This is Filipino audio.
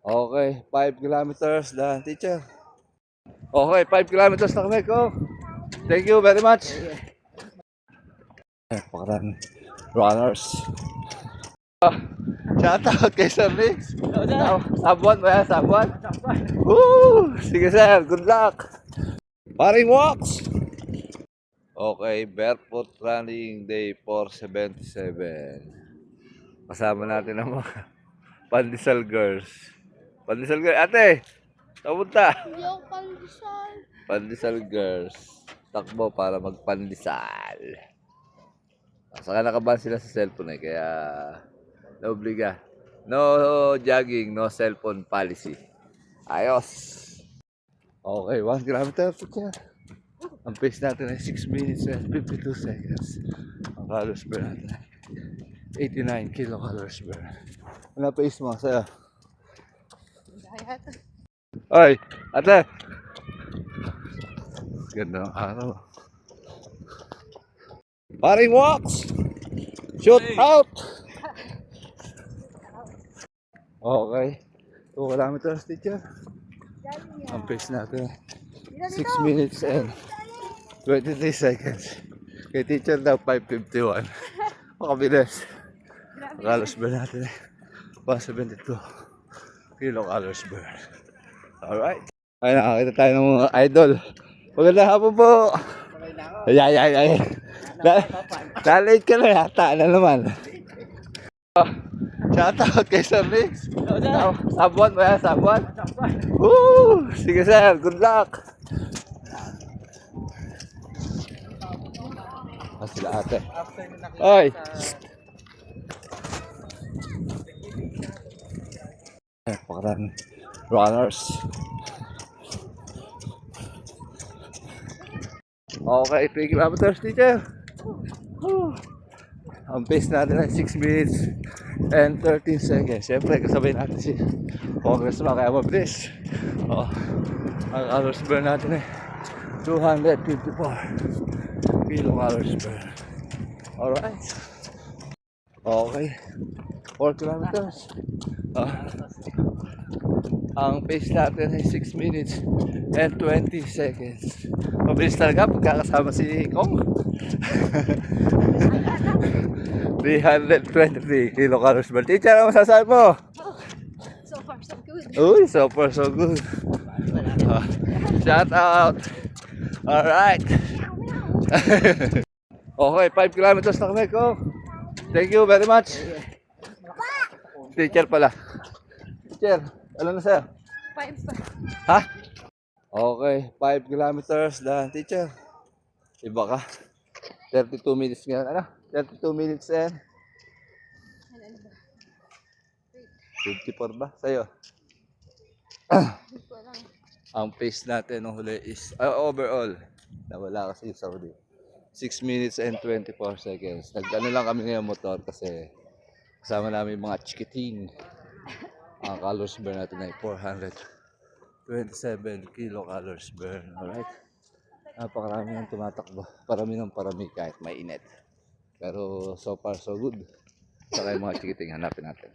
Okay, 5 kilometers daan, teacher. Okay, 5 kilometers na kami ko. Thank you very much. Pakarami runners. Shout out kay Sir Mix. Sabuan ba yan? Sabuan? Woo! Sige sir, good luck. Paring walks. Okay, barefoot running day 477. Kasama natin ang mga Pandesal girls. Pandesal girls. Ate, kapunta. Hindi ako pandesal. Pandesal girls. Takbo para magpandesal. Saka nakaban sila sa cellphone kaya naobliga. No jogging, no cellphone policy. Ayos. Okay, 1 kilometer. Ang pace natin ay 6 minutes and 52 seconds. Ang calories per natin ay 89 kilocalories per. Ano pace mo? Sa'yo? Oy, ate! Ganda ng araw. Paring walks! Shoot out! Okay. 2 kilometers, teacher. Ang pace natin 6 minutes and 23 seconds. Kay teacher daw 5:51. Makabilis. Calories burn natin 172 kilocalories burn. Alright. Ay, nakakita tayo ng mga idol. Magandang hapon po. Ay. Na-late ka na yata. Ano naman? Shout out kay Sir Mix. Sabuan ba yan? Sabuan? Woo! Sige sir, good luck. Sila ate. Oy! Pakarami runners. Okay, 3 kilometers, teacher. Ang pace natin ay 6 minutes and 13 seconds. Siyempre, kasabay natin si Congressman kaya mabilis. Ang calories burn natin ay 254 kilocalories burn. Alright. Okay. 4 kilometers. Ang pace natin ay 6 minutes and 20 seconds. Mabilis talaga pagkakasama si Kong. 323 kilocalories per. Teacher, ano masasabi mo? So far, so good. Uy, so far so good. Shout out. Alright. Okay, 5 kilometers na kami ko. Thank you very much. Teacher pala. Teacher, ano na sir? 5 pa. Ha? Okay, 5 kilometers daan, teacher. Iba ka. 32 minutes ngayon. Ano? 32 minutes and 54 ba? Sa'yo? Ang pace natin nung huli is overall. Nawala kasi yung Saudi. 6 minutes and 24 seconds. Nag-ano lang kami ngayon motor kasi kasama namin yung mga chikiting. Ang calories burn natin ay 427 kilocalories burn. Alright? Napakarami ng tumatakbo. Parami ng parami kahit mainit. Pero so far so good. Saka yung mga chikiting hanapin natin.